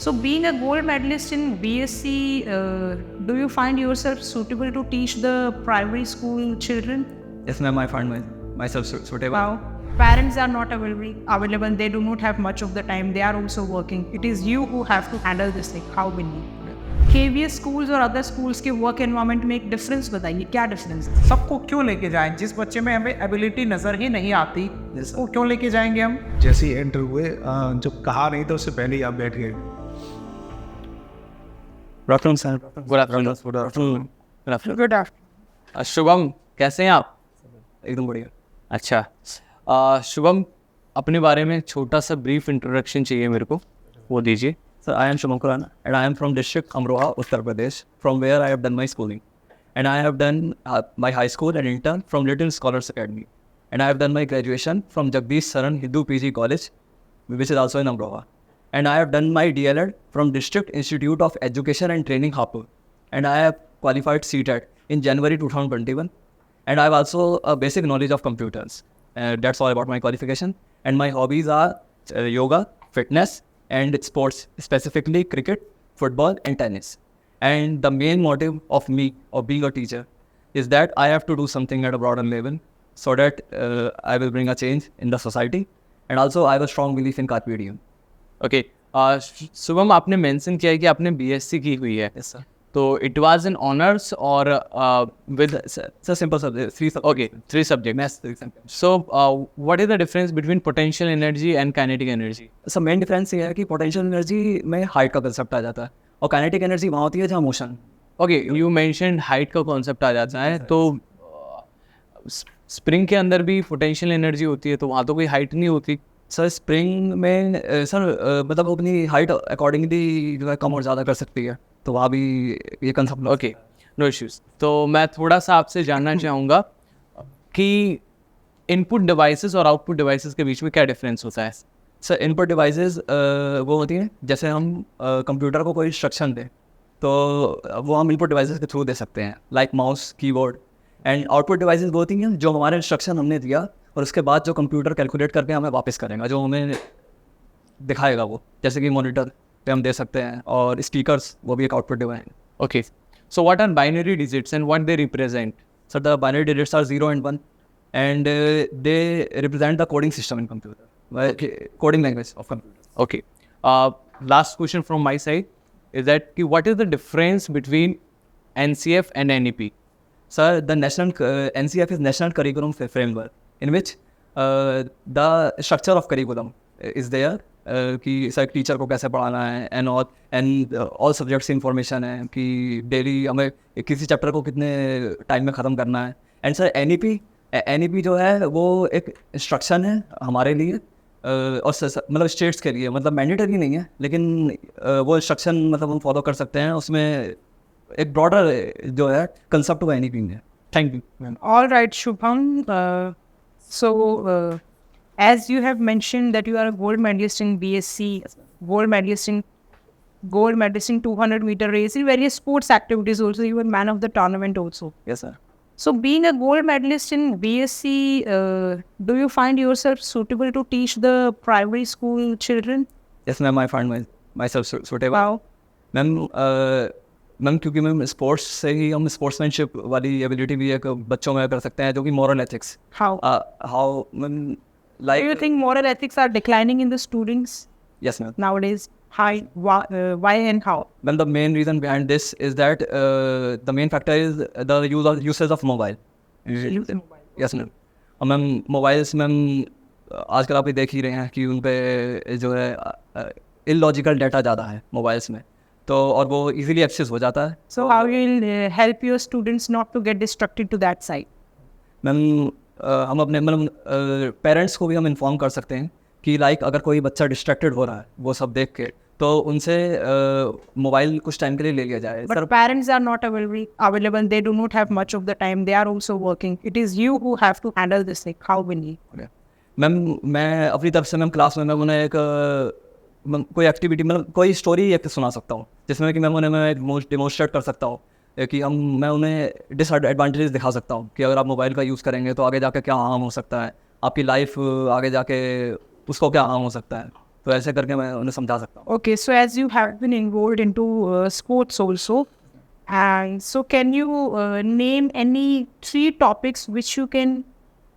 So, being a gold medalist in BSc, do you find yourself suitable to teach the primary school children? Yes, ma'am, I find myself suitable. Wow. Parents are not available. They do not have much of the time. They are also working. It is you who have to handle this thing. How will you? KVS schools और other schools के work environment में एक difference बताइए, क्या difference है? सबको क्यों लेके जाएं? जिस बच्चे में हमें एबिलिटी नज़र ही नहीं आती वो क्यों लेके जाएंगे हम? जैसे ही एंटर हुए जब कहा नहीं था उससे पहले ही आप बैठ गए। Good afternoon sir. Good afternoon. Good afternoon. Good afternoon. Good afternoon. Shubham, कैसे हैं आप? एकदम बढ़िया। अच्छा, शुभम, अपने बारे में छोटा सा ब्रीफ इंट्रोडक्शन चाहिए मेरे को, वो दीजिए। Sir, I am Shubham Khurana and I am from district Amroha, Uttar Pradesh, from where I have done my schooling. And I have done my high school and intern from Little Scholars Academy. And I have done my graduation from Jagdish Saran Hindu PG College, which is also in Amroha. And I have done my DLED from District Institute of Education and Training, Hapur. And I have qualified CTET in January 2021. And I have also a basic knowledge of computers. That's all about my qualification. And my hobbies are yoga, fitness, and sports, specifically cricket, football and tennis. And the main motive of me of being a teacher is that I have to do something at a broader level so that I will bring a change in the society. And also I have a strong belief in carpe diem. Okay, Shubham, आपने mention किया है कि आपने BSc की हुई है। Yes, sir. तो it was in honours और with It's a simple subject, 3 subjects. Okay 3 subject. Maths, physics and chemistry. So what is the difference between potential energy and kinetic energy? So main difference ये है कि potential energy में height का concept आ जाता है और kinetic energy वहाँ होती है जहाँ motion. Okay, you mention height का कॉन्सेप्ट आ जाता है, तो स्प्रिंग के अंदर भी पोटेंशियल एनर्जी होती है, तो वहाँ तो कोई हाइट नहीं होती। सर स्प्रिंग में सर मतलब वो अपनी हाइट अकॉर्डिंगली जो है कम और ज़्यादा कर सकती है, तो वहाँ भी ये कंसेप्ट। Okay, no issues. तो मैं थोड़ा सा आपसे जानना चाहूँगा कि इनपुट डिवाइसेस और आउटपुट डिवाइसेस के बीच में क्या डिफरेंस होता है? सर इनपुट डिवाइसेस वो होती हैं जैसे हम कंप्यूटर को कोई इंस्ट्रक्शन दें तो वो हम इनपुट डिवाइसेस के थ्रू दे सकते हैं, like mouse, keyboard. And output devices वो होती हैं जो हमारे इंस्ट्रक्शन हमने दिया और उसके बाद जो कंप्यूटर कैलकुलेट करके हमें वापस करेगा, जो हमें दिखाएगा वो, जैसे कि मॉनिटर पे हम दे सकते हैं और स्पीकर्स, वो भी एक आउटपुट डिवाइस है। Okay, so what are binary digits and what they represent? So the binary digits are 0 and 1 and they represent the coding system in computer, coding language of computer. Okay, last question from my side is that what is the difference between NCF and NEP? Sir, the NCF is National Curriculum Framework, in which the structure of curriculum is there. कि sir teacher को कैसे पढ़ाना है and all subjects information है कि daily हमें किसी chapter को कितने टाइम में ख़त्म करना है। एंड सर एन जो है वो एक इंस्ट्रक्शन है हमारे लिए और मतलब स्टेट्स के लिए, मतलब मैंडेटरी नहीं है, लेकिन वो इंस्ट्रक्शन मतलब हम फॉलो कर सकते हैं, उसमें एक ब्रॉडर जो है कंसेप्ट वो एन है। Thank you. All right, Shubham. So, as you have mentioned that you are a gold medalist in BSc, gold medalist in 200-meter race, in various sports activities also, you were man of the tournament also. Yes sir. So, being a gold medalist in BSc, do you find yourself suitable to teach the primary school children? Yes ma'am, I find myself suitable. Wow. Ma'am क्योंकि ma'am sports से ही हम sportsmanship वाली ability भी एक बच्चों में कर सकते हैं, जो कि moral ethics. How ma'am Do like you think moral ethics are declining in the students yes ma'am. nowadays? Why and how? Then the main reason behind this is that the main factor is the usage of mobile. Yes ma'am. और ma'am mobiles ma'am आजकल आप ये देख ही रहे हैं कि उन पे जो है इलॉजिकल डाटा ज़्यादा है मोबाइल्स में, तो और वो इजीली एक्सेस हो जाता है। So how you will help your students not to get distracted to that side? Ma'am हम अपने मतलब पेरेंट्स को भी हम इन्फॉर्म कर सकते हैं कि लाइक अगर कोई बच्चा डिस्ट्रैक्टेड हो रहा है वो सब देख के, तो उनसे मोबाइल कुछ टाइम के लिए ले लिया जाए। But parents are not available. They do not have much of the time. They are also working. It is you who have to handle this thing. How will you? Ma'am मैं अपनी तरफ से ma'am class में मैं उन्हें एक कोई activity मतलब कोई स्टोरी एक सुना सकता हूँ जिसमें कि मैं उन्हें डिमोन्स्ट्रेट कर सकता हूँ कि मैं उन्हें डिसएडवांटेजेस दिखा सकता हूँ कि अगर आप मोबाइल का यूज़ करेंगे तो आगे जाके क्या हार्म हो सकता है, आपकी लाइफ आगे जाके उसको क्या हार्म हो सकता है। तो ऐसे करके मैं उन्हें समझा सकता हूँ. Okay, so as you have been involved into sports also, and so can you name any 3 topics which you can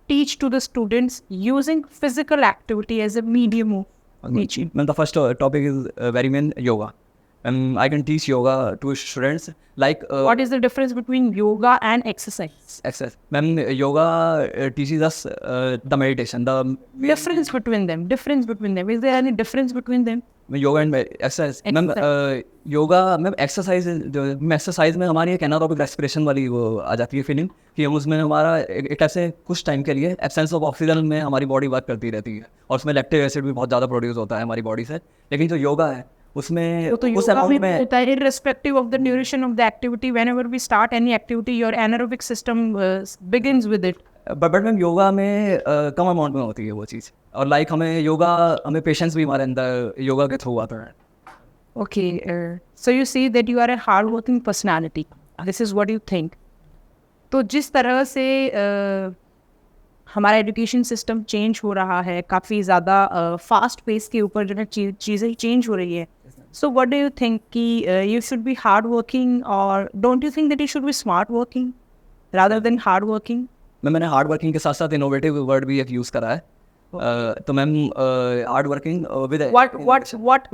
teach to the students using physical activity as a medium of teaching? Ma'am, the first topic is very main yoga. And I can teach yoga to students like What is the difference between yoga and exercise? exercise. Ma'am, yoga teaches us the meditation. The Difference between them. Difference between them. Is there any difference between them? yoga and exercise. Ma'am, yoga, ma'am, exercise में हमारी एक anaerobic respiration वाली वो आ जाती है feeling कि हम उसमें हमारा एक टाइप से कुछ टाइम के लिए एब्सेंस ऑफ ऑक्सीजन में हमारी बॉडी वर्क करती रहती है और उसमें लैक्टिक एसिड भी बहुत ज़्यादा प्रोड्यूस होता है हमारी बॉडी से. लेकिन जो योगा है उसमें तो उस योगा अमाउंट में में होता है irrespective of the duration of the activity, whenever we start any activity, your anaerobic system begins with it. But ma'am yoga में कम अमाउंट में होती है वो चीज़. और लाइक हमें पेशेंस भी हमारे अंदर योगा के थ्रू आता है. Okay, so you see that you are a hardworking personality. This is what you think. तो जिस तरह से हमारा एजुकेशन सिस्टम चेंज हो रहा है, काफ़ी ज़्यादा फास्ट पेस के ऊपर जो है चीज़ें चेंज हो रही है. So what do you think कि you should be hard working, और don't you think that you should be smart working rather than hard working? मैंने हार्ड वर्किंग के साथ साथ इनोवेटिव वर्ड भी एक यूज़ करा है. तो ma'am hard working with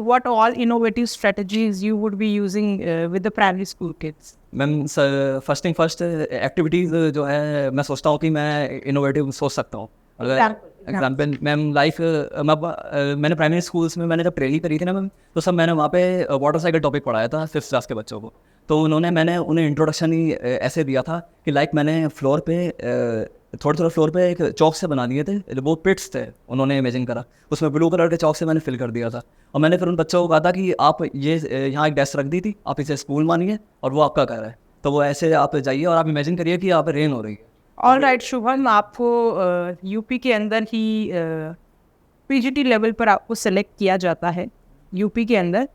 What all innovative strategies you would be using with the primary school kids? Ma'am first thing first activities जो है मैं सोचता हूँ कि मैं इनोवेटिव सोच सकता हूँ. अगर एग्जाम्पल मैम लाइक मैंने प्राइमरी स्कूल्स में मैंने जब ट्रेनिंग करी थी ना मैम, तो सब मैंने वहाँ पे वाटर साइकिल टॉपिक पढ़ाया था 5th क्लास के बच्चों को. तो मैंने उन्हें इंट्रोडक्शन ही ऐसे दिया था कि लाइक मैंने फ्लोर पे थोड़े फ्लोर पे एक चौक से बना दिए थे, वो पिट्स थे उन्होंने इमेजिन करा, उसमें ब्लू कलर के चौक से मैंने फिल कर दिया था. और मैंने फिर उन बच्चों को कहा था कि आप ये यहाँ एक डेस्क रख दी थी, आप इसे स्पून मानिए और वो आपका घर है. तो वो ऐसे आप जाइए और आप इमेजिन करिए कि यहाँ पे रेन हो रही है. ऑल राइट शुभम, आपको यूपी के अंदर ही पीजीटी लेवल पर आपको सेलेक्ट किया जाता है यूपी के अंदर,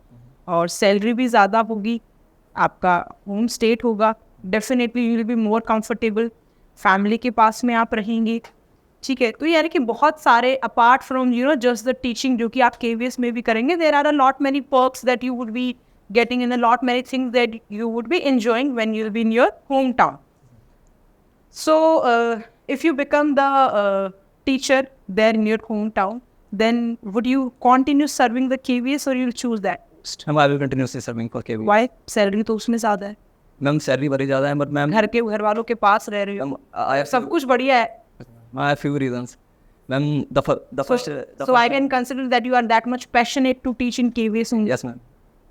और सैलरी भी ज़्यादा होगी, आपका होम स्टेट होगा, definitely you will be more comfortable, family के पास में आप रहेंगे. ठीक है, तो यानी कि बहुत सारे apart from just the teaching जो कि आप केवीएस में भी करेंगे, there are a lot many perks that you would be getting in a lot many things that you would be enjoying when you'll be in your hometown. So if you become the teacher there in your hometown, then would you continue serving the KVS or you'll choose that post? I will continuously serving for KVS. Why? Salary तो उसमें ज़्यादा है, ma'am salary बड़ी ज़्यादा है, but ma'am घर वालों के पास रह रहे हो, सब कुछ बढ़िया है. I have few reasons. Ma'am, the first. So I can consider that you are that much passionate to teach in KVS only. Yes, ma'am.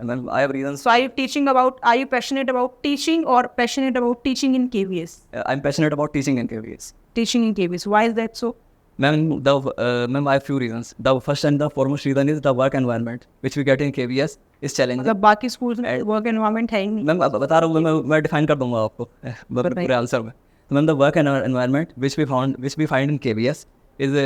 And then I have reasons. So are you passionate about teaching or passionate about teaching in KVS? I'm passionate about teaching in KVS. Teaching in KVS. Why is that so? Ma'am, I have few reasons. The first and the foremost reason is the work environment which we get in KVS is challenging. मतलब बाकी schools में work environment है ही नहीं. Ma'am बता रहा हूँ, मैं define कर दूंगा आपको पूरे आंसर में. तो ma'am the work environment which we find in KVS is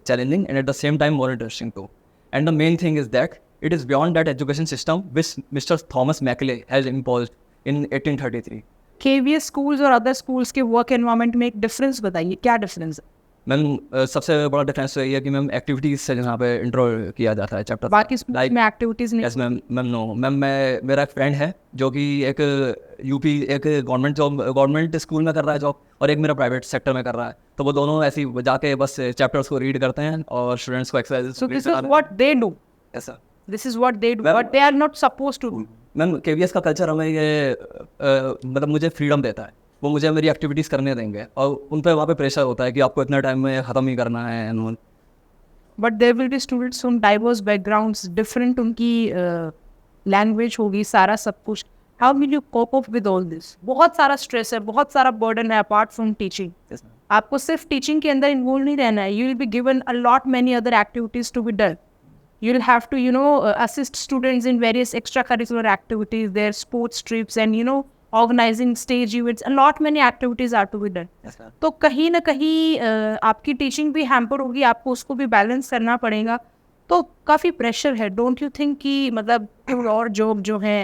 challenging and at the same time more interesting too. And the main thing is that it is beyond that education system which Mr. Thomas Macaulay has imposed in 1833. KVS schools और other schools के work environment में एक difference बताइए, क्या difference है? Ma'am सबसे बड़ा difference तो यही है कि मैम एक्टिविटीज़ से यहाँ पे इंट्रो किया जाता है चैप्टर. बाकी schools में activities नहीं. यस मैम नो मैम मेरा एक फ्रेंड है जो कि एक गवर्नमेंट स्कूल में कर रहा है जॉब, और एक मेरा प्राइवेट सेक्टर में कर रहा है. तो वो दोनों ऐसे ही जाके बस चैप्टर्स को रीड करते हैं और स्टूडेंट्स को exercise. So this is what they do. Yes sir. This is what they do. What they are not supposed to do. Ma'am KVS का कल्चर हमें ये मतलब मुझे फ्रीडम देता है, वो मुझे मेरी एक्टिविटीज़ करने देंगे, और उन पर वहाँ पे प्रेशर होता है कि आपको इतना टाइम में ख़त्म ही करना है and all. But there will be students from diverse backgrounds, different उनकी language होगी, सारा सब कुछ. How will you cope up with all this? बहुत सारा stress है, बहुत सारा burden है apart from teaching. Yes, ma'am. आपको सिर्फ टीचिंग के अंदर इन्वॉल्व नहीं रहना है. You will be given a lot many other activities to be done. You'll have to assist students in various extracurricular activities, their sports trips, and organizing stage events. A lot many activities are to be done. Yes, ma'am. तो कहीं ना कहीं आपकी teaching भी hamper होगी, आपको उसको भी बैलेंस करना पड़ेगा, तो काफ़ी प्रेशर है. डोंट यू थिंक कि मतलब और जॉब जो है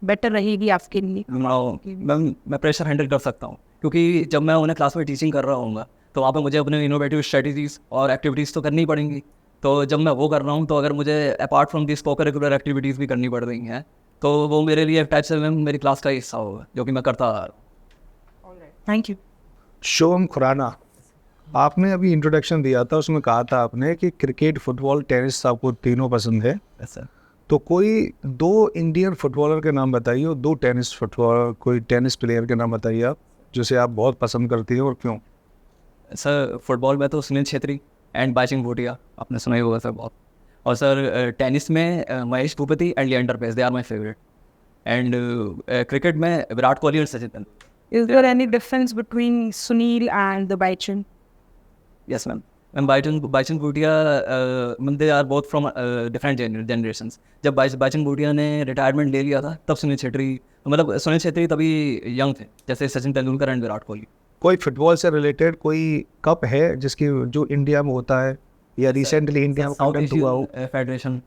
बेटर रहेगी आपके लिए? मैम मैं प्रेशर हैंडल कर सकता हूँ, क्योंकि जब मैं उन्हें क्लास में टीचिंग कर रहा हूँगा तो वहाँ पे मुझे अपने इनोवेटिव स्ट्रेटजीज और एक्टिविटीज़ तो करनी पड़ेंगी. तो जब मैं वो कर रहा हूँ तो अगर मुझे अपार्ट फ्रॉम दिस को करिकुलर एक्टिविटीज़ भी करनी पड़ रही हैं तो वो मेरे लिए एक टाइप से मेरी क्लास का ही हिस्सा होगा जो कि मैं करता आ रहा हूँ। Thank you. शुभम खुराना, आपने अभी इंट्रोडक्शन दिया था, उसमें कहा था आपने कि क्रिकेट, फुटबॉल, टेनिस आपको तीनों पसंद है। सर तो कोई 2 इंडियन फुटबॉलर के नाम बताइए और 2 टेनिस फुटबॉलर, कोई टेनिस प्लेयर के नाम बताइए आप, जिसे आप बहुत पसंद करती हैं और क्यों? सर फुटबॉल में तो सुनील छेत्री एंड बाइचिंग भूटिया, आपने सुना ही होगा सर बहुत। और सर टेनिस में Mahesh Bhupathi and Leander Paes, they are my favourite. And cricket में विराट कोहली और Sachin Tendulkar. Is there any difference between Sunil and the Baichan? Yes, ma'am. And Baichung Bhutia, they are both from different generations. जब बाइचन भूटिया ने रिटायरमेंट ले लिया था तब सुनील छेत्री, मतलब सुनील छेत्री तभी यंग थे जैसे सचिन तेंदुलकर एंड विराट कोहली। कोई फुटबॉल से रिलेटेड कोई कप है जिसकी जो इंडिया में होता है या रिसेंटली इंडिया में साउथ कंडक्ट हुआ हो? Asian federation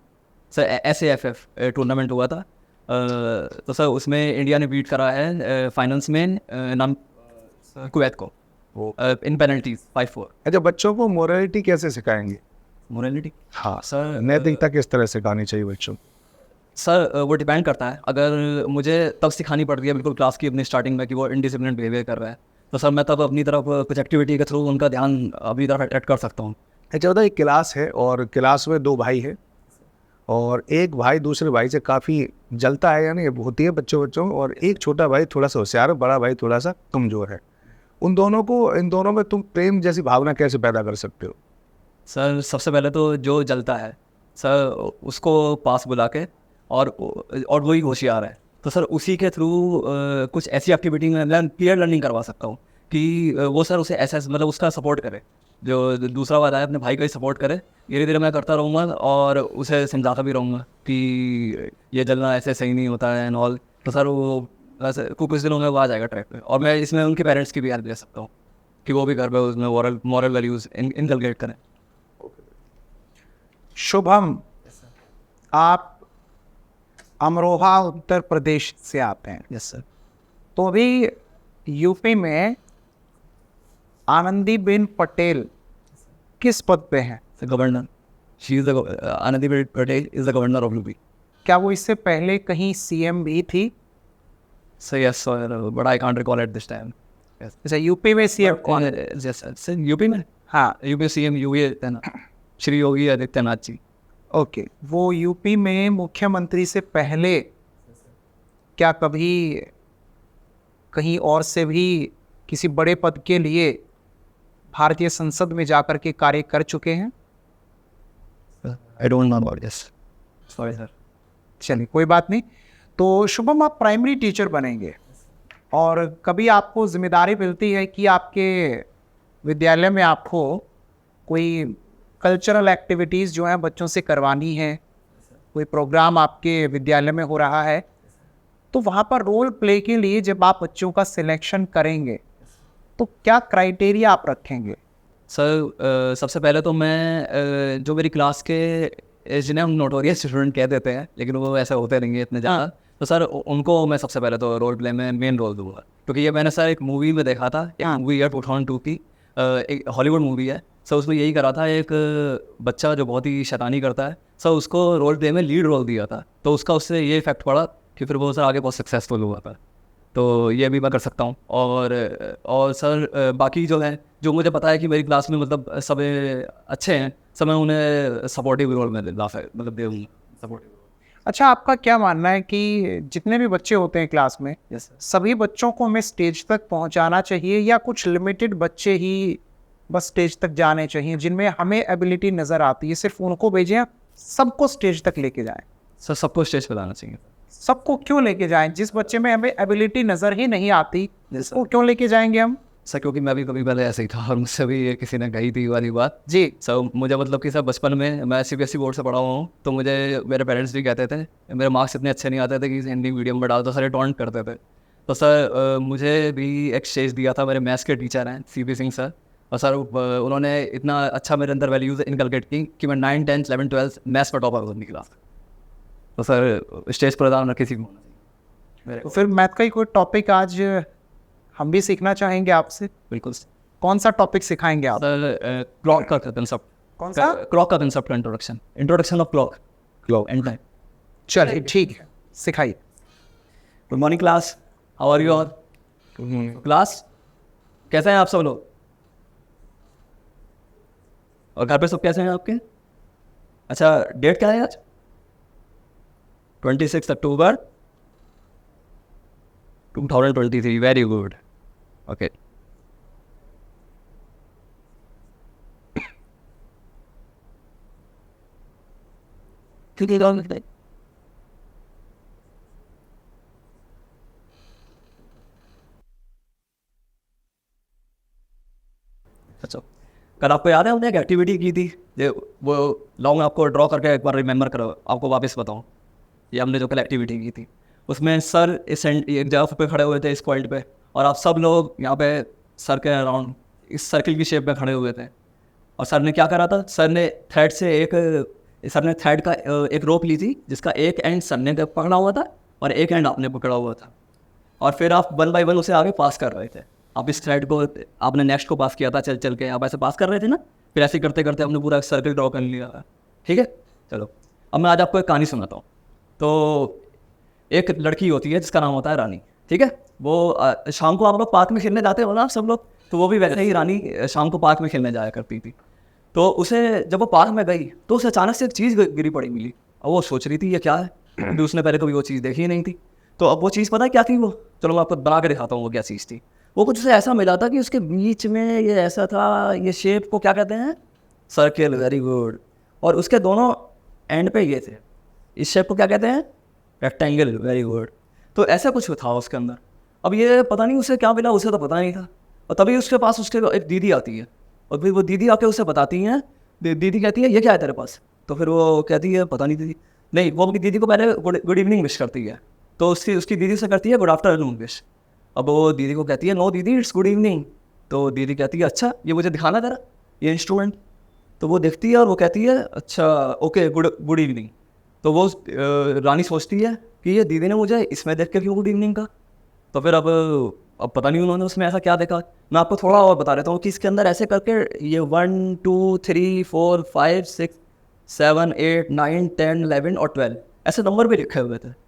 sir SAFF tournament हुआ था, तो सर उसमें इंडिया ने बीट करा है फाइनल्स में नाम कुवैत को इन पेनल्टीज 5-4। अच्छा, बच्चों को मोरालिटी कैसे सिखाएंगे? मोरालिटी हाँ सर, नैतिकता किस तरह सिखानी चाहिए बच्चों को? सर वो डिपेंड करता है। अगर मुझे तब सिखानी पड़ती है बिल्कुल क्लास की अपनी स्टार्टिंग में कि वो इनडिसिप्लिन बिहेवियर कर रहा है तो सर मैं तब अपनी तरफ कुछ एक्टिविटी के थ्रू उनका ध्यान अपनी तरफ अट्रैक्ट कर सकता हूँ। अच्छा बता, एक क्लास है और क्लास में 2 भाई है और एक भाई दूसरे भाई से काफ़ी जलता है, यानी होती है बच्चों और एक छोटा भाई थोड़ा सा होशियार है, बड़ा भाई थोड़ा सा कमज़ोर है। इन दोनों में तुम प्रेम जैसी भावना कैसे पैदा कर सकते हो? सर सबसे पहले तो जो जलता है सर उसको पास बुला के और वही होशियार है तो सर उसी के थ्रू कुछ ऐसी एक्टिविटी में क्लियर लर्निंग करवा सकता हूँ कि वो सर उसे ऐसा मतलब उसका सपोर्ट करे, जो दूसरा वाला है अपने भाई का ही सपोर्ट करे। धीरे धीरे मैं करता रहूँगा और उसे समझाता भी रहूँगा कि ये जलना ऐसे सही नहीं होता है एंड ऑल। तो सर वो ऐसे कुछ दिनों में वो आ जाएगा ट्रैक पे। और मैं इसमें उनके पेरेंट्स की भी हेल्प ले सकता हूँ कि वो भी घर पे उसमें मॉरल वैल्यूज़ इनकलकेट करें। शुभम, आप अमरोहा उत्तर प्रदेश से आते हैं। Yes sir. तो अभी यूपी में आनंदीबेन पटेल किस पद पे हैं? Governor, she is the Anandiben Patel is the governor of UP. क्या वो इससे पहले कहीं सीएम भी थी? Sir yes sir, but I can't recall at this time. अच्छा, यूपी में सीएम कौन? यस सर, यूपी में, हाँ, UP CM Yogi Adityanath, Shri Yogi Adityanath ji. Okay. वो यूपी में मुख्यमंत्री से पहले क्या कभी कहीं और से भी किसी बड़े पद के लिए भारतीय संसद में जाकर के कार्य कर चुके हैं? I don't know about this, sorry sir. चलिए, कोई बात नहीं। तो शुभम, आप प्राइमरी टीचर बनेंगे और कभी आपको जिम्मेदारी मिलती है कि आपके विद्यालय में आपको कोई कल्चरल एक्टिविटीज़ जो हैं बच्चों से करवानी है, कोई प्रोग्राम आपके विद्यालय में हो रहा है, तो वहाँ पर रोल प्ले के लिए जब आप बच्चों का सिलेक्शन करेंगे तो क्या क्राइटेरिया आप रखेंगे? सर सबसे पहले तो मैं जो मेरी क्लास के जिन्हें हम नोटोरियस स्टूडेंट कह देते हैं लेकिन वो ऐसे होते रहेंगे इतने ज़्यादा, तो सर उनको मैं सबसे पहले तो रोल प्ले में मेन रोल दूंगा। क्योंकि ये मैंने सर एक मूवी में देखा था, एक मूवी है 2002 की, एक हॉलीवुड मूवी है सर, उसमें यही करा था, एक बच्चा जो बहुत ही शैतानी करता है सर उसको रोल प्ले में लीड रोल दिया था, तो उसका उससे ये इफेक्ट पड़ा कि फिर वो सर आगे बहुत सक्सेसफुल हुआ था। तो ये भी मैं कर सकता हूँ। और सर बाकी जो है, जो मुझे पता है कि मेरी क्लास में मतलब सब अच्छे हैं, सब मैं उन्हें सपोर्टिव रोल में मतलब दे सपोर्टिव। अच्छा, आपका क्या मानना है कि जितने भी बच्चे होते हैं क्लास में, यस सभी बच्चों को हमें स्टेज तक पहुंचाना चाहिए या कुछ लिमिटेड बच्चे ही बस स्टेज तक जाने चाहिए जिनमें हमें एबिलिटी नज़र आती है, सिर्फ उनको भेजें, सबको स्टेज तक लेके जाएं? सर सबको स्टेज पे लाना चाहिए। सबको क्यों लेके जाएं? जिस बच्चे में हमें एबिलिटी नज़र ही नहीं आती उसको क्यों लेके जाएंगे हम? सर क्योंकि मैं भी कभी पहले ऐसे ही था और मुझसे भी किसी ने कही थी वाली बात जी। सर मुझे मतलब कि सर बचपन में मैं CBSE बोर्ड से पढ़ा हुआ हूँ, तो मुझे मेरे पेरेंट्स भी कहते थे, मेरे मार्क्स इतने अच्छे नहीं आते थे कि हिंदी मीडियम में डाल, तो सर टॉन्ट करते थे। तो सर मुझे भी एक स्टेज दिया था, मेरे मैथ्स के टीचर हैं CP सिंह सर, और सर उन्होंने इतना अच्छा मेरे अंदर वैल्यूज़ इनकलकेट की कि मैं 9, 10, 11, 12 मैथ्स पर टॉपर होने निकला। तो सर स्टेज पर किसी को तो फिर मैथ का ही कोई टॉपिक आज हम भी सीखना चाहेंगे आपसे। बिल्कुल। कौन सा टॉपिक सिखाएंगे आप? सर प्लॉट का कंसेप्ट, कौन सा? क्लॉक का कंसेप्ट का introduction of clock clock and time. चलिए ठीक है, सिखाइए। Good morning class, how are you all? Class कैसे हैं आप सब लोग? और घर पे सब कैसे हैं आपके? अच्छा, डेट क्या है आज? 26 अक्टूबर 2023। Very good, okay. ठीक है, अच्छा, कल आपको याद है हमने एक एक्टिविटी की थी, ये वो लॉन्ग आपको ड्रॉ करके एक बार रिमेंबर करो, आपको वापस बताऊं। ये हमने जो कल एक्टिविटी की थी उसमें सर एक जगह पे खड़े हुए थे इस पॉइंट पे, और आप सब लोग यहाँ पे सर के अराउंड इस सर्किल की शेप में खड़े हुए थे। और सर ने क्या करा था, सर ने थ्रेड का एक रोप ली थी जिसका एक एंड सर ने पकड़ा हुआ था और एक एंड आपने पकड़ा हुआ था, और फिर आप 1 बाय 1 उसे आगे पास कर रहे थे। आप इस थ्रेड को आपने नेक्स्ट को पास किया था, चल चल के आप ऐसे पास कर रहे थे ना, फिर ऐसे करते करते हमने पूरा एक सर्कल ड्रॉ कर लिया था। ठीक है, चलो अब मैं आज आपको एक कहानी सुनाता हूँ। तो एक लड़की होती है जिसका नाम होता है रानी। ठीक है, वो शाम को आप लोग पार्क में खेलने जाते हो ना आप सब लोग, तो वो भी वैसे ही रानी शाम को पार्क में खेलने जाया करती थी। तो उसे जब वो पार्क में गई तो उसे अचानक से एक चीज़ गिरी पड़ी मिली, और वो सोच रही थी ये क्या है, क्योंकि उसने पहले कभी वो चीज़ देखी ही नहीं थी। तो अब वो चीज़ पता है क्या थी वो, चलो मैं आपको बना के दिखाता हूँ वो क्या चीज़ थी। वो कुछ उसे ऐसा मिला था कि उसके बीच में ये ऐसा था, ये शेप को क्या कहते हैं, सर्किल। Very good. और उसके दोनों एंड पे ये थे, इस शेप को क्या कहते हैं, रेक्टेंगल। Very good. तो ऐसा कुछ था उसके अंदर। अब ये पता नहीं उसे क्या मिला, उसे तो पता नहीं था। और तभी उसके पास उसके एक दीदी आती है, और फिर वो दीदी आके उसे बताती हैं, दीदी कहती है ये क्या है तेरे पास? तो फिर वो कहती है पता नहीं दीदी। नहीं, वो अपनी दीदी को पहले गुड इवनिंग विश करती है, तो उसकी दीदी से करती है गुड आफ्टरनून विश। अब वो दीदी को कहती है नो दीदी इट्स गुड इवनिंग। तो दीदी कहती है अच्छा ये मुझे दिखाना तेरा ये इंस्ट्रूमेंट। तो वो देखती है और वो कहती है अच्छा ओके गुड इवनिंग। तो वो रानी सोचती है कि ये दीदी ने मुझे इसमें देख के क्यों गुड इवनिंग का। तो फिर अब पता नहीं उन्होंने उसमें ऐसा क्या देखा। मैं आपको थोड़ा और बता देता हूँ कि इसके अंदर ऐसे करके ये 1 2 3 4 5 6 7 8 9 10 11 और 12 ऐसे नंबर भी लिखे हुए थे।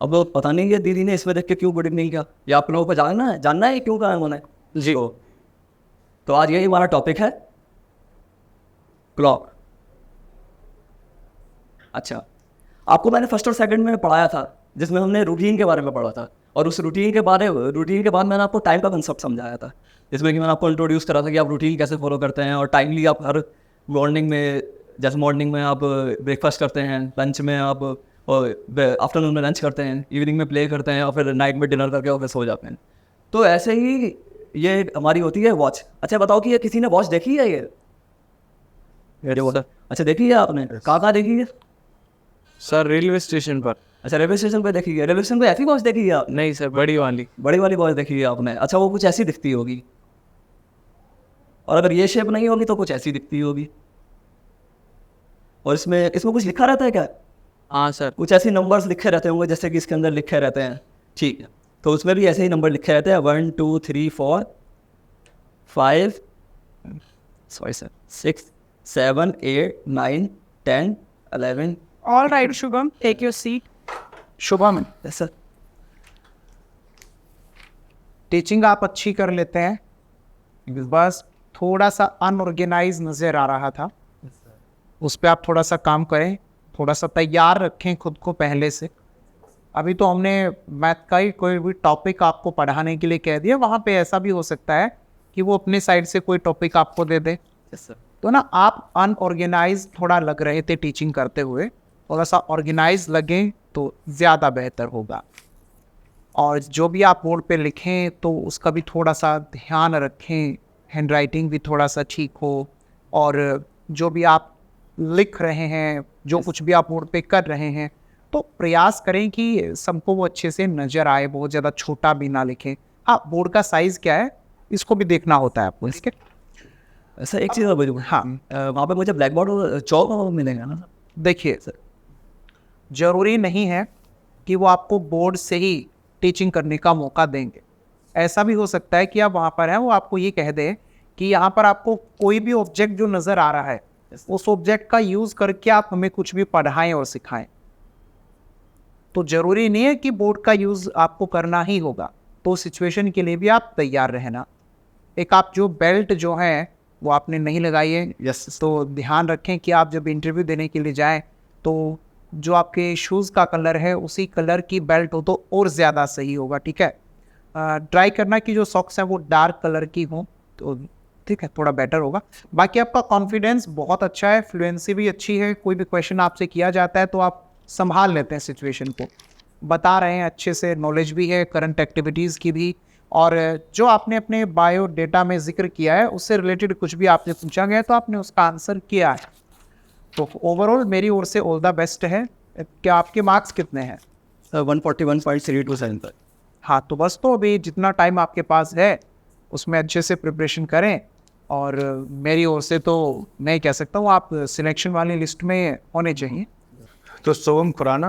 अब पता नहीं ये दीदी ने इसमें देख के क्यों गुड इवनिंग किया, ये आप लोगों को जानना है क्यों कहा उन्होंने जी। तो आज यही हमारा टॉपिक है, क्लॉक। अच्छा, आपको मैंने फर्स्ट और सेकंड में पढ़ाया था जिसमें हमने रूटीन के बारे में पढ़ा था, और उस रूटीन के बाद मैंने आपको टाइम का कंसेप्ट समझाया था, जिसमें कि मैंने आपको इंट्रोड्यूस करा था कि आप रूटीन कैसे फॉलो करते हैं, और टाइमली आप हर मॉर्निंग में, जैसे मॉर्निंग में आप ब्रेकफास्ट करते हैं, लंच में आप, और आफ्टरनून में लंच करते हैं, इवनिंग में प्ले करते हैं, और फिर नाइट में डिनर करके और फिर सो जाते हैं। तो ऐसे ही ये हमारी होती है वॉच। अच्छा बताओ कि ये किसी ने वॉच देखी है ये अच्छा देखी है आपने? कहाँ देखी है सर रेलवे स्टेशन पर। अच्छा रेलवे स्टेशन पे देखी है। रेलवे स्टेशन पे ऐसी वॉच देखी है आपने? नहीं सर, बड़ी वाली वॉच देखी है आपने। अच्छा वो कुछ ऐसी दिखती होगी, और अगर ये शेप नहीं होगी तो कुछ ऐसी दिखती होगी। और इसमें कुछ लिखा रहता है क्या? हाँ सर, कुछ ऐसे नंबर्स लिखे रहते होंगे जैसे कि इसके अंदर लिखे रहते हैं। ठीक है, तो उसमें भी ऐसे ही नंबर लिखे रहते हैं 1 2 3 4 5 6 7 8 9 10 11। All right, Shubham, take your seat. Shubham, yes sir. Teaching आप अच्छी कर लेते हैं, बस थोड़ा सा अनऑर्गेनाइज नज़र आ रहा था, उस पर आप थोड़ा सा काम करें, थोड़ा सा तैयार रखें खुद को पहले से। अभी तो हमने मैथ का ही कोई भी टॉपिक आपको पढ़ाने के लिए कह दिया, वहाँ पे ऐसा भी हो सकता है कि वो अपने साइड से कोई टॉपिक आपको दे दे। Yes sir. तो ना आप अनऑर्गेनाइज थोड़ा लग रहे थे टीचिंग करते हुए, थोड़ा सा ऑर्गेनाइज लगें तो ज़्यादा बेहतर होगा। और जो भी आप बोर्ड पे लिखें तो उसका भी थोड़ा सा ध्यान रखें, हैंड राइटिंग भी थोड़ा सा ठीक हो, और जो भी आप लिख रहे हैं, जो कुछ भी आप बोर्ड पे कर रहे हैं, तो प्रयास करें कि सबको वो अच्छे से नज़र आए, बहुत ज़्यादा छोटा भी ना लिखें। हाँ, बोर्ड का साइज़ क्या है इसको भी देखना होता है आपको, ठीक है। सर एक चीज़ और बोलूँ, हाँ, वहाँ पे मुझे ब्लैक बोर्ड और चौक मिलेगा ना? देखिए सर, ज़रूरी नहीं है कि वो आपको बोर्ड से ही टीचिंग करने का मौका देंगे। ऐसा भी हो सकता है कि आप वहाँ पर हैं, वो आपको ये कह दें कि यहाँ पर आपको कोई भी ऑब्जेक्ट जो नज़र आ रहा है उस ऑब्जेक्ट का यूज़ करके आप हमें कुछ भी पढ़ाएं और सिखाएं। तो ज़रूरी नहीं है कि बोर्ड का यूज़ आपको करना ही होगा, तो सिचुएशन के लिए भी आप तैयार रहना। एक आप जो बेल्ट जो है वो आपने नहीं लगाई है, यस तो ध्यान रखें कि आप जब इंटरव्यू देने के लिए जाएं तो जो आपके शूज़ का कलर है उसी कलर की बेल्ट हो तो और ज़्यादा सही होगा, ठीक है। ट्राई करना कि जो सॉक्स हैं वो डार्क कलर की हों, तो ठीक है, थोड़ा बेटर होगा। बाकी आपका कॉन्फिडेंस बहुत अच्छा है, फ्लुएंसी भी अच्छी है, कोई भी क्वेश्चन आपसे किया जाता है तो आप संभाल लेते हैं सिचुएशन को, बता रहे हैं अच्छे से, नॉलेज भी है करंट एक्टिविटीज़ की भी, और जो आपने अपने बायो डेटा में जिक्र किया है उससे रिलेटेड कुछ भी आपने पूछा गया तो आपने उसका आंसर किया है। तो ओवरऑल मेरी ओर से ऑल द बेस्ट है। क्या आपके मार्क्स कितने हैं? 141.32 तक। हाँ, तो बस, तो अभी जितना टाइम आपके पास है उसमें अच्छे से प्रिपरेशन करें, और मेरी ओर से तो मैं कह सकता हूँ आप सिलेक्शन वाली लिस्ट में होने चाहिए। तो शुभम खुराना,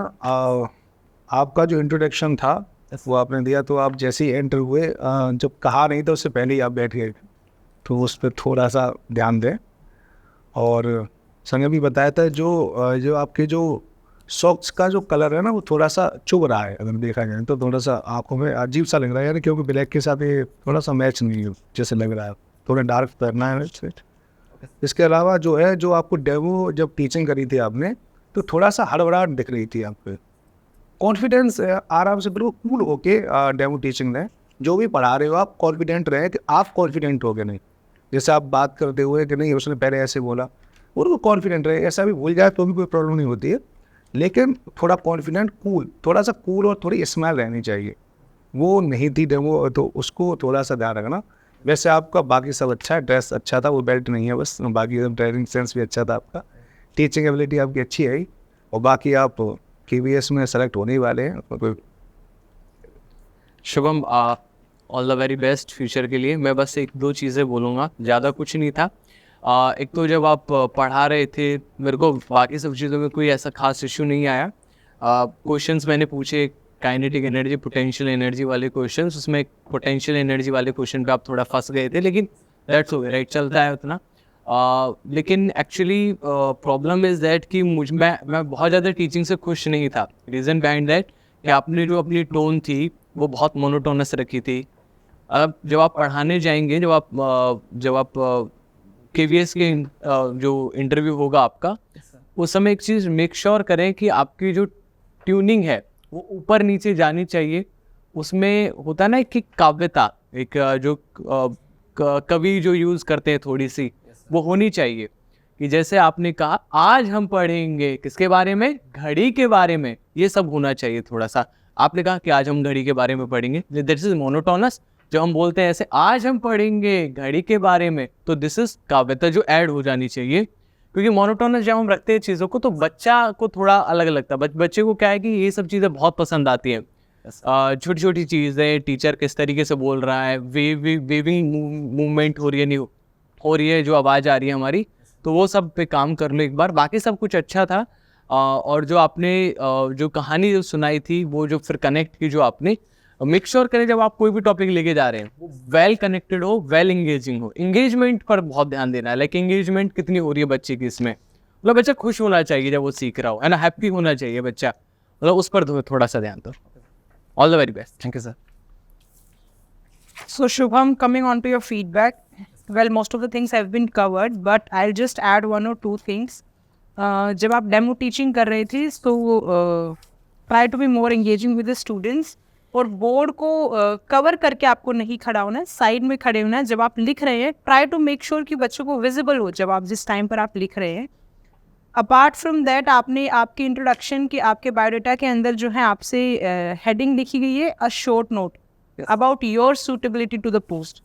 आपका जो इंट्रोडक्शन था वो आपने दिया, तो आप जैसे ही एंटर हुए, जब कहा नहीं था उससे पहले ही आप बैठ गए, तो उस पर थोड़ा सा ध्यान दें। और संजय भी बताया था जो आपके जो सॉक्स का जो कलर है ना वो थोड़ा सा चुभ रहा है, अगर देखा जाए तो थोड़ा सा आंखों में अजीब सा लग रहा है यार, क्योंकि ब्लैक के साथ ये थोड़ा सा मैच नहीं है जैसे लग रहा है, थोड़ा डार्क करना है इसमें। इसके अलावा जो है, जो आपको डेमो जब टीचिंग करी थी आपने, तो थोड़ा सा हड़बड़ाहट दिख रही थी आप पे। कॉन्फिडेंस आराम से बिल्कुल कूल होके डेमो टीचिंग दें, जो भी पढ़ा रहे हो आप कॉन्फिडेंट रहें कि आप कॉन्फिडेंट हो गए, नहीं जैसे आप बात करते हुए कि नहीं उसने पहले ऐसे बोला, और वो कॉन्फिडेंट रहे, ऐसा भी भूल जाए तो भी कोई प्रॉब्लम नहीं होती है, लेकिन थोड़ा कॉन्फिडेंट कूल, थोड़ा सा कूल और थोड़ी स्माइल रहनी चाहिए, वो नहीं थी डेमो, तो उसको थोड़ा सा ध्यान रखना। वैसे आपका बाकी सब अच्छा है, ड्रेस अच्छा था, वो बेल्ट नहीं है बस, बाकी ड्राइविंग सेंस भी अच्छा था आपका, टीचिंग एबिलिटी आपकी अच्छी है, और बाकी आप KVS में सेलेक्ट होने ही वाले हैं। Shubham, all the very best future के लिए। मैं बस एक दो चीज़ें बोलूँगा, ज़्यादा कुछ नहीं था। एक तो जब आप पढ़ा रहे थे मेरे को बाकी सब चीज़ों में कोई ऐसा खास इशू नहीं आया। क्वेश्चंस मैंने पूछे काइनेटिक एनर्जी, पोटेंशियल एनर्जी वाले क्वेश्चंस, उसमें पोटेंशियल एनर्जी वाले क्वेश्चन पे आप थोड़ा फंस गए थे, लेकिन दैट्स ओके, राइट, चलता है उतना। लेकिन एक्चुअली प्रॉब्लम इज़ दैट कि मैं बहुत ज़्यादा टीचिंग से खुश नहीं था। रीज़न बिहाइंड दैट कि आपने जो अपनी टोन थी वो बहुत मोनोटोनस रखी थी। अब जब आप पढ़ाने जाएंगे, जब आप KVS के जो इंटरव्यू होगा आपका, उस समय एक चीज़ मेक श्योर करें कि आपकी जो ट्यूनिंग है वो ऊपर नीचे जानी चाहिए। उसमें होता है ना कि काव्यता, एक जो कवि जो यूज़ करते हैं थोड़ी सी, वो होनी चाहिए। कि जैसे आपने कहा आज हम पढ़ेंगे किसके बारे में, घड़ी के बारे में, ये सब होना चाहिए थोड़ा सा। आपने कहा कि आज हम घड़ी के बारे में पढ़ेंगे, दिस इज मोनोटोनस। जब हम बोलते हैं ऐसे आज हम पढ़ेंगे घड़ी के बारे में, तो दिस इज काव्यता जो ऐड हो जानी चाहिए। क्योंकि मोनोटोनस जब हम रखते हैं चीज़ों को तो बच्चा को थोड़ा अलग लगता है। बच्चे को क्या है कि ये सब चीज़ें बहुत पसंद आती हैं। छोटी छोटी चीज़ें, टीचर किस तरीके से बोल रहा है, वेविंग मूवमेंट हो रही है, नहीं हो रही है, जो आवाज़ आ रही है हमारी, तो वो सब पे काम कर लो एक बार। बाकी सब कुछ अच्छा था। और जो आपने जो कहानी जो सुनाई थी, वो जो फिर कनेक्ट की जो आपने, मेक श्योर करें जब आप कोई भी टॉपिक लेके जा रहे हैं वो वेल कनेक्टेड हो, वेल इंगेजिंग हो। इंगेजमेंट पर बहुत ध्यान देना है। लाइक इंगेजमेंट कितनी हो रही है बच्चे की इसमें, मतलब बच्चा खुश होना चाहिए जब वो सीख रहा हो, है ना, हैप्पी होना चाहिए बच्चा, मतलब उस पर थोड़ा सा ध्यान दो। All the very best. Thank you sir. So Shubham, coming on to your feedback, well, most of the things have been covered, but I'll just add one or two things. जब आप डेमो टीचिंग कर रहे थे तो try to be more engaging with the students, और board को cover करके आपको नहीं खड़ा होना है, साइड में खड़े होना है। जब आप लिख रहे हैं ट्राई टू मेक श्योर कि बच्चों को विजिबल हो जब आप जिस टाइम पर आप लिख रहे हैं। अपार्ट फ्रॉम दैट, आपने आपके इंट्रोडक्शन के, आपके बायोडाटा के अंदर जो है आपसे हेडिंग लिखी गई है, a short note about your suitability to the post.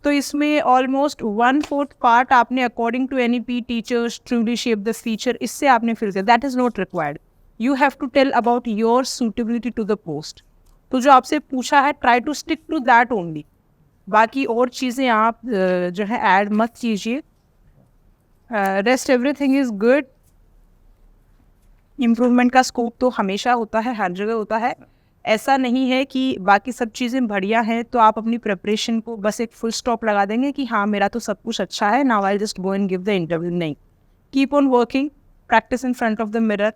तो इसमें ऑलमोस्ट 1/4 पार्ट आपने according to NEP teachers truly shape the feature, इससे आपने फिल किया। That is not required. You have to tell about your suitability to the post. तो जो आपसे पूछा है try to stick to that only. बाकी और चीज़ें आप जो है ऐड मत कीजिए। Rest everything is good. Improvement का स्कोप तो हमेशा होता है, हर जगह होता है। ऐसा नहीं है कि बाकी सब चीज़ें बढ़िया हैं तो आप अपनी प्रिपरेशन को बस एक फुल स्टॉप लगा देंगे कि हाँ मेरा तो सब कुछ अच्छा है, now I just go and give the interview. नहीं, Keep on working, practice in front of the mirror,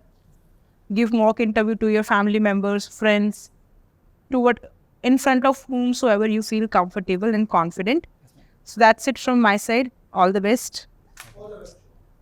give mock interview to your family members, friends, in front of whomsoever you feel comfortable and confident. So that's it from my side. All the best.